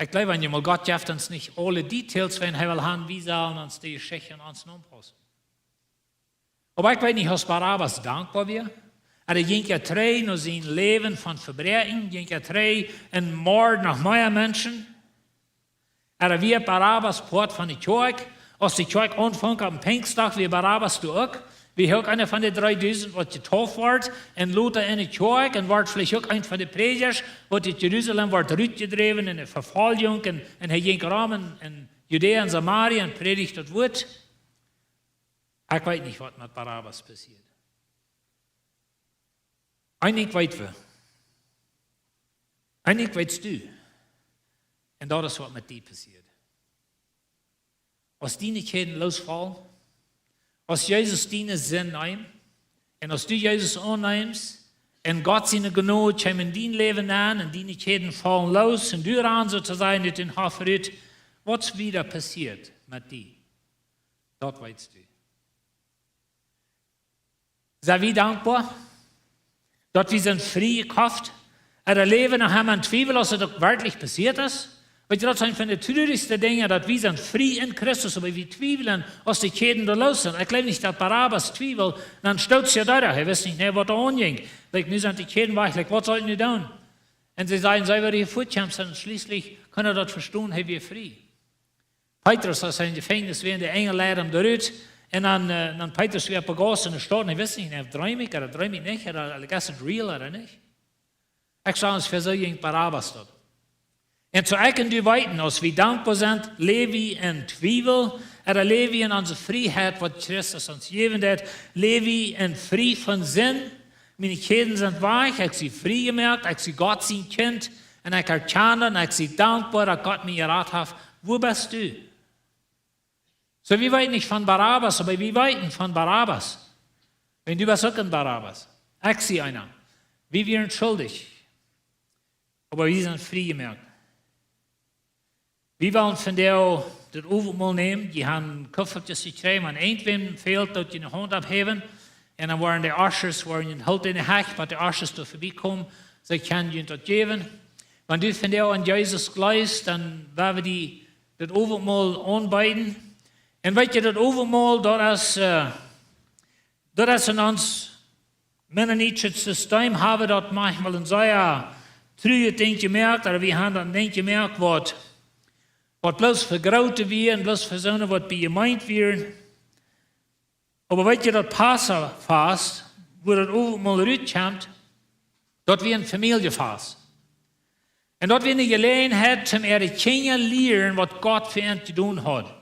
Ich glaube, wenn mal Gott gibt uns nicht alle Details, wenn er will haben, wie sollen uns die Geschichte und uns anpassen. Aber ich weiß nicht, was Barabbas dankbar wir. Er ging ja drei nach sein Leben von Verbrechen, ging ja drei in Mord nach mehr Menschen. Er wie Barabbas Port von der Kirche, Als die Kirche anfängt am Pfingsttag, wie Barabbas du auch, wie auch einer von den 3000, was getauft wird, und Luther in die Kirche, und wird vielleicht auch einer von den Predigers, was in Jerusalem wird rütgedreven in der Verfolgung, und er ging rum in Judäa und Samaria und predigt das Wort. Ich weiß nicht, was mit Barabbas passiert. Einig weit wir. Einig weißt du. Und das ist, was mit dir passiert. Als die nicht losfallen, als Jesus deine Sinn nimmt, und als du Jesus annimmst, und Gott seine Gnade kommt in dein Leben an, und die nicht fallen los, und du ran sozusagen mit den Haferüt, was wieder passiert mit dir? Das weißt du. Sei wie dankbar, dass wir sind frei gekauft, er leben nach haben Zweifel, dass das wirklich passiert ist. Weil das ist eine von den traurigsten Dingen, dass wir sind frei in Christus, aber wir zweifeln, als die Käden da los sind. Ich glaube nicht, dass Barabbas zweifelt, dann steht es ja da, er weiß nicht, was da anging. Nu sind die Käden weg, was sollten wir tun? Und sie sagen, sei wir hier fortkämpfen, und schließlich kann er das verstehen, hey, wir frei. Petrus, als er in Gefängnis war, der Engel leider am Rüt, und dann Petrus wieder begossen in der Stadt, und ich weiß nicht, er träumt oder nicht, oder ist es real oder nicht. Ich sage uns, für so ging Barabbas dort. Und so können die weiten, als wir dankbar sind, leben wir in Zweifel, oder leben wir in unserer Freiheit, was Christus uns gegeben hat, leben wir in frei von Sinn. Meine Kinder sind weich, ich sie frei gemerkt, ich sie Gott sein Kind, und ich erkenne, und ich sie dankbar, dass Gott mir geraten hat. Wo bist du? So, wir weiten nicht von Barabbas, aber wir weiten von Barabbas. Wenn du bist auch ein Barabbas. Ich sehe einer. Wir wären schuldig. Aber wir sind frei gemerkt. Wir wollen von der das Overmal nehmen, die haben Koffertjes gekriegt, und irgendwem fehlt, dass die eine Hand abheben, und dann waren die Ushers, waren halt in der Hech, was die Ushers da vorbeikommen, sie können ihnen das geben. Wenn du von der an Jesus gleist, dann werden wir die das Overmal anbieten. Und weißt du, das Overmal, das ist in uns mennonitisches System, haben wir das manchmal in so einer trüge Ding gemerkt, oder wir haben dann nicht gemerkt, was bloß für Graute wären, bloß für so was bei gemeint wären. Aber weißt du, das Passafast, wo das mal rüberkommt, dort wir ein Familienfast. Und dort wir eine Gelegenheit, zum ihre Kinder lernen, was Gott für ihn zu tun hat.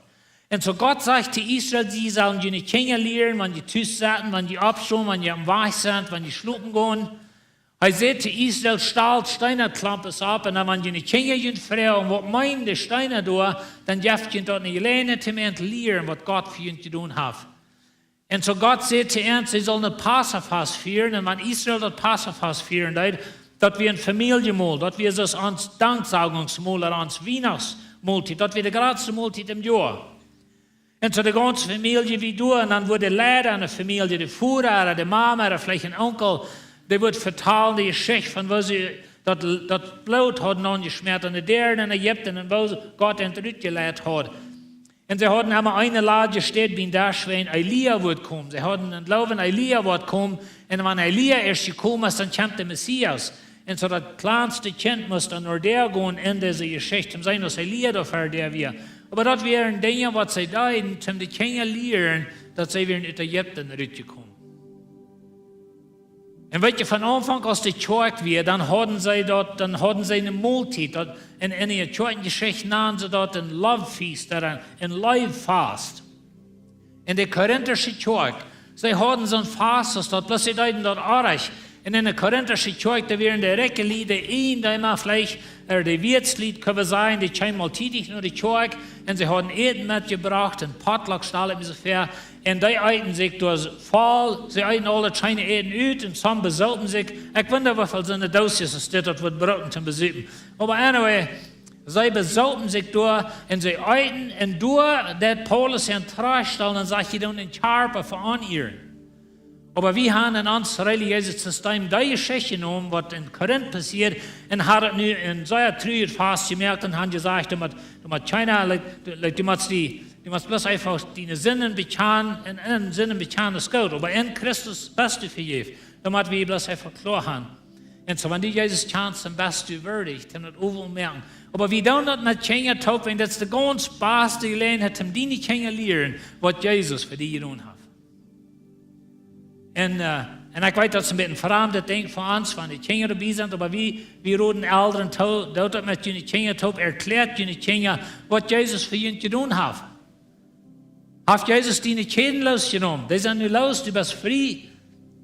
Und so Gott sagt zu Israel, sie sollen ihre Kinder lernen, wenn die Tüß satten, wenn die abschauen, wenn die am Weich sind, wenn die schlucken gehen. Er sagt zu Israel, stahlt Steinerklampes ab, und dann, wenn die eine Kinder fragen, was meinen die Steiner da, dann dürft ihr dort eine Gelegenheit lernen, was Gott für ihn zu tun hat. Und so Gott sagt zu ihnen, sie sollen ein Passafast führen, und wenn Israel das Passafast führen, dass wir ein Familienmahl, dass wir das ans Danksagungsmahl oder ans Weihnachtsmahlzeit, dass wir die größte Mahlzeit im Jahr. Und so die ganze Familie wie du, und dann wurde leider eine Familie, die Vater oder die Mama oder vielleicht ein Onkel, der wird vertalen, die Geschichte von wo sie das Blut hatten angeschmiert, und der in Ägypten, und wo Gott entgeleitet hat. Und sie hatten einmal eine Lage steht, wie da schwein, Elia wird kommen. Sie hatten einen Glauben, Elia wird kommen, und wenn Elia erst gekommen ist, dann kommt der Messias. Und so das kleinste Kind muss dann nur der gehen in diese Geschichte, um sein, dass Elia dafür der wir. Aber das wären Dinge, was sie da um die Kinder lernen, dass sie in Ägypten rübergekommen. Und wenn ihr von Anfang aus die Kirche wir, dann hatten sie eine Mahlzeit. In der Kirchengeschichte nahmen sie dort ein Love Feast, ein Live Fast. In der korinthische Kirche, sie hatten so ein Fast, das dort, bloß sie deuten dort Arich. Und in der korinthischen Kirche, da wären die Reckelieder, da immer vielleicht, die Wirtslied, können wir sagen, die kamen mal tätig nur die Kirche, und sie haben Eden mitgebracht, ein Potluckstall ungefähr, und die eiten sich durch Fall, sie eiten alle kleine Eden aus, und some besuchen sich, ich wundere, wie viel so eine Dosis ist, das wird brauchen zum Besuchen. Aber anyway, sie besuchen sich durch, und sie eiten, und durch, der Paulus in Tragstall, und sagt, sie tun den Karper veranieren. Aber wir haben in unserem religiösen System die Geschichte genommen, was in Korinth passiert, und haben es nu in so einer Trüge fast gemerkt und haben gesagt, du musst China, du musst bloß einfach deine Sinnen bekennen, und in Sinnen bekennen ist gut, aber in Christus bist du vergeben. Da musst wir bloß einfach klar haben. En so, wenn du Jesus kennst, dann bist du würdig, dann das merken. Aber wir tun das mit Kinder taufen, das ist die ganz beste Gelegenheit, um die Kinder lernen, was Jesus für die getan hat. Und ich weiß, das ist ein bisschen verarmtes Ding von uns, wenn die Kinder dabei sind, aber wir roten Eltern, dort mit den Kinder taufen, erklärt den Kinder, was Jesus für ihn getan hat. Hat Jesus deine Schäden losgenommen? Die sind nicht los, du bist frei.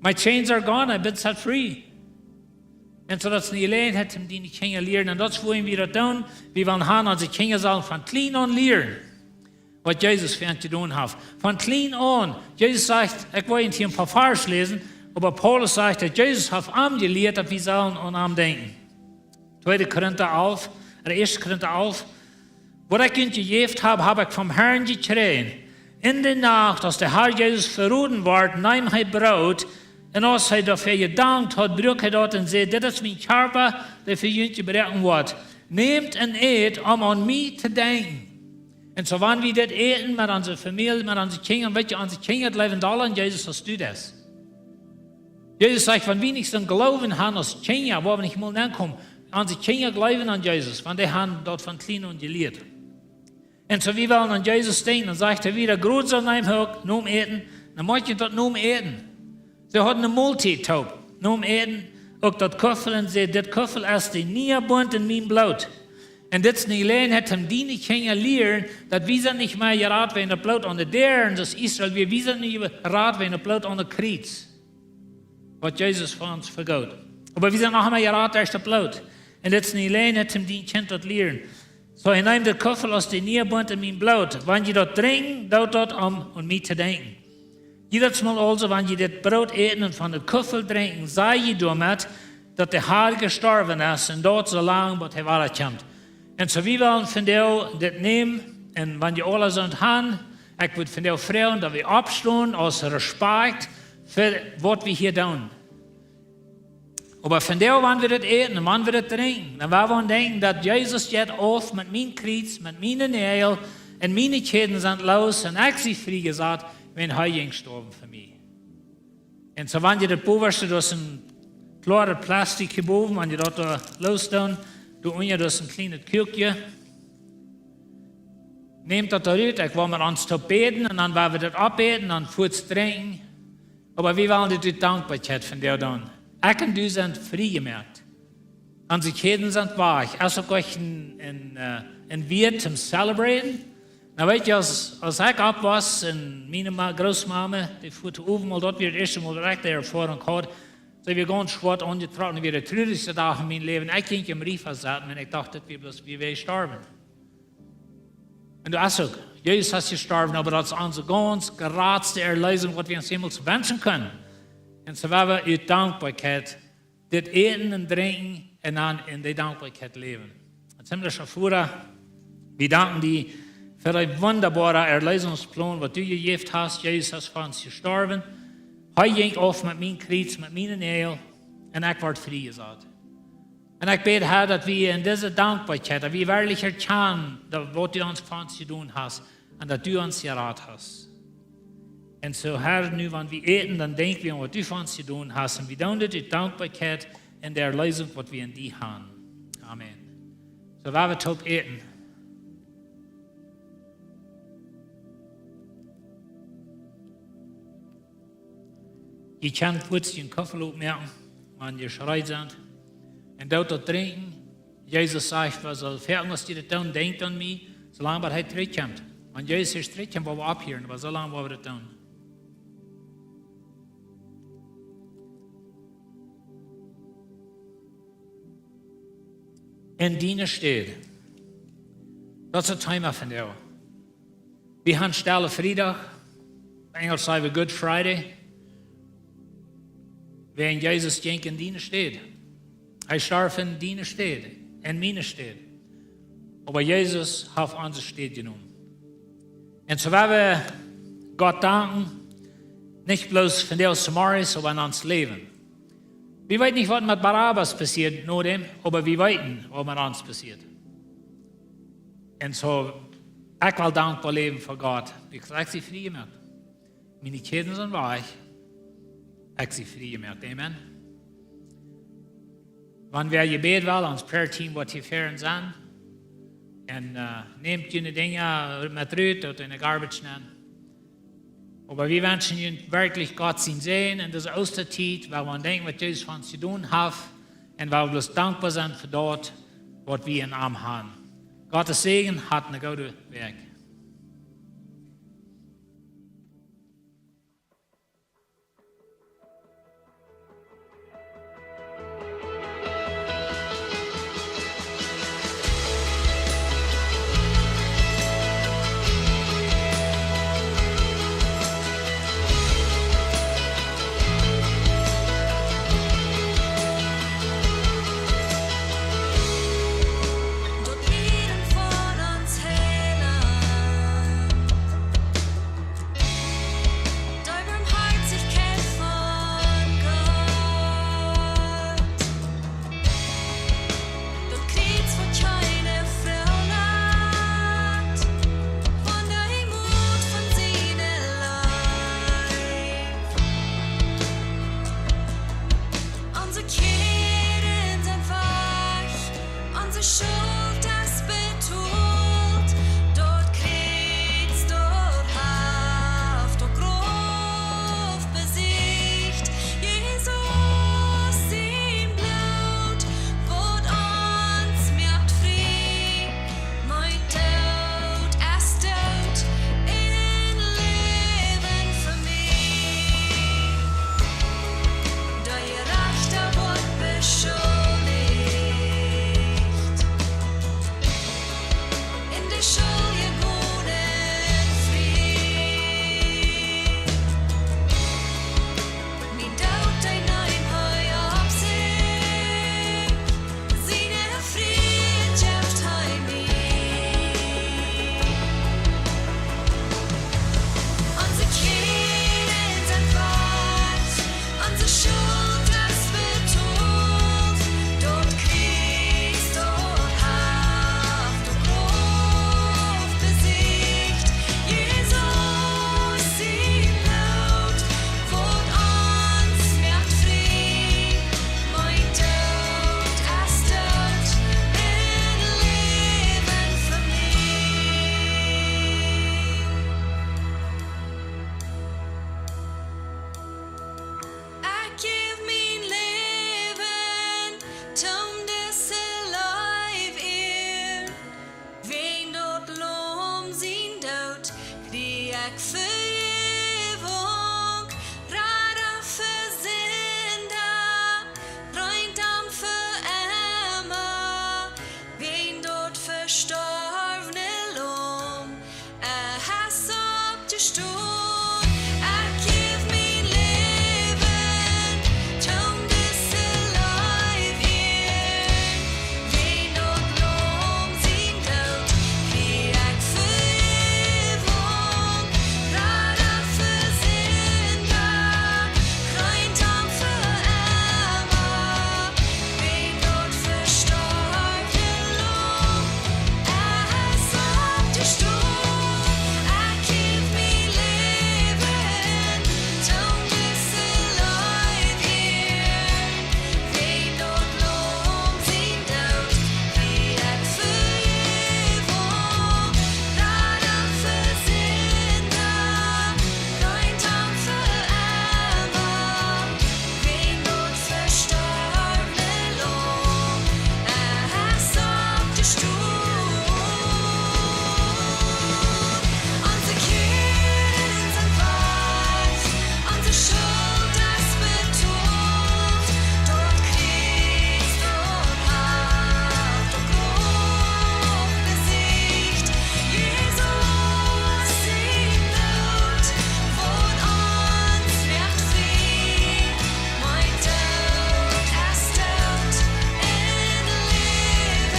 My chains are gone, I bin set free. Und so, dass die Gelegenheit haben, die Kinder lernen. Und das wollen wir tun. Wir wollen haben, unsere Kinder sollen von klein an lernen, was Jesus für uns getan hat. Von klein an. Jesus sagt, ich wollte hier ein paar Vers lesen, aber Paulus sagt, dass Jesus hat gelehrt, dass wir sollen an ihm denken. 2. Korinther 11, oder 1. Korinther 11. Was ich ihnen gegeben habe, habe ich vom Herrn gekriegt. In der Nacht, als der Herr Jesus verroten wurde, nahm er Brot, und als er dafür gedankt hat, brach er dort und sagte, das ist mein Körper, der für ihn gebrochen wird. Nehmt und esst, um an mich zu denken. Und so, wenn wir das eten mit unserer Familie, mit unseren Kindern, weißt du, unsere Kinder leben alle an Jesus, hast du das. Jesus sagt, wenn wir nicht so Glauben haben als Kinder, wo wir nicht mal ankommen, unsere Kinder glauben an Jesus, wenn die haben dort von klein und gelehrt. Und so, wir wollen an Jesus denken, dann sagt er wieder, Grut soll nehmen, nun eten, dann möchte ich dort nun eten. Sie hatten eine Multitaub, nun eten, auch das Köffel, und sie, das Köffel ist die Nierbund in meinem Blut. Und das ist eine Gelegenheit, um die Kinder lernen, dass wir sind nicht mehr geraten werden, das Blut an der Deren, das Israel, wir sind nicht geraten werden, das Blut an der Kreuz. Was Jesus für uns vergaut. Aber wir sind noch einmal geraten, durch das Blut. Und das ist eine Gelegenheit, um die Kinder das lernen. So, ich nehme den Köffel aus der Nierbund in meinem Blut. Wenn ihr dort trinken, dauert dort an mich zu denken. Jedes Mal also, wenn ihr das Brot eten und von dem Köffel trinken, sei ihr damit, dass der Herr gestorben ist und dort so lange, bis er wiederkommt. Und so, wir wollen von dir das nehmen, und wenn die alle sind haben, ich würde von dir fragen, dass wir abstehen, aus Respekt für was wir hier tun. Aber von dir, wenn wir das eten und wenn wir das trinken, dann wollen wir denken, dass Jesus jetzt auf mit meinem Kreuz, mit meinen Nägeln und meine Schäden sind los und ich sie frei gesagt, wenn er gestorben für mich. Und so, wenn ihr das Boberste, das ist ein klarer Plastik gebogen, wenn ihr dort lostun, du unten, das ist ein kleines Kirche. Nehmt das da raus, ich will mit uns beten und dann werden wir das abbeten und kurz trinken. Aber wir wollen die Dankbarkeit von dir tun. Ich und du sind frei gemacht. Unsere Schäden sind weich. Ich habe euch ein Wirt zum Celebraten. Na, weet je, als ik op was en mijn grootmama, die voette overal dat weer het eerste Mal direct ervaring had, so wir ganz schwarz angetragen und wir der traurigste Tag in meinem Leben. Ich ging im Rief saßen und ich dachte, wir werden sterben. Und du hast auch, Jesus hat gestorben, aber das ist unsere ganz geradste Erlösung, was wir uns jemals wünschen können. Und so werden wir in Dankbarkeit das Eten und Trinken und dann in der Dankbarkeit leben. Und ziemlich erfuhr, wir danken dir für den wunderbaren Erlösungsplan, was du gegeben hast. Jesus ist für uns gestorben. Hij ging auf mit meinem Kreuz, mit meinen Nägeln, und ich werde frei gesagt. Und ich bete, Herr, dass wir in dieser Dankbarkeit, dass wir wirklich erkennen, was du uns für uns getan hast und dass du uns geraten hast. Und so, Herr, nu, wenn wir eten, dann denken wir an, was du für uns getan hast. Und wir tun die Dankbarkeit in der Erlösung, was wir in dir haben. Amen. So, werden wir top eten. Je kan kurz den Koffer aufmerken, wenn ihr schreit sind. Und dort trinken. Jesus sagt, was soll fertig, was die das tun, denkt an mich, solange er zurückkommt. Wenn Jesus erst zurückkommt, wollen wir abhören, aber so lange wollen wir das tun. In Diene Städ. Das ist ein Thema von dir. Wir haben Stelle Friedach. Englisch sagen wir Good Friday. Wenn Jesus ging in Diene Städ. Er starb in Diene Städ, in meine Städ. Aber Jesus hat unsere Städ genommen. Und so werden wir Gott danken, nicht bloß von der Samaria, sondern in uns Leben. Wir wissen nicht, was mit Barabbas passiert, nur dem, aber wir wissen, was mit uns passiert. Und so, ich will dankbar leben für Gott. Ich sage sie frei gemacht. Meine Kinder sind weich. Ich sie frei gemacht. Amen. Wann wir gebeten wollen, ons prayer-team wordt hier ver en zijn. En nehmt jullie dingen met ruit uit in de garbage nemen. Aber wir wünschen Ihnen wirklich Gott sein Sehen in dieser Osterzeit, weil wir denken, was Jesus für uns zu tun hat und weil wir bloß dankbar sind für dort, was wir in Arm haben. Gottes Segen hat eine gute Werk.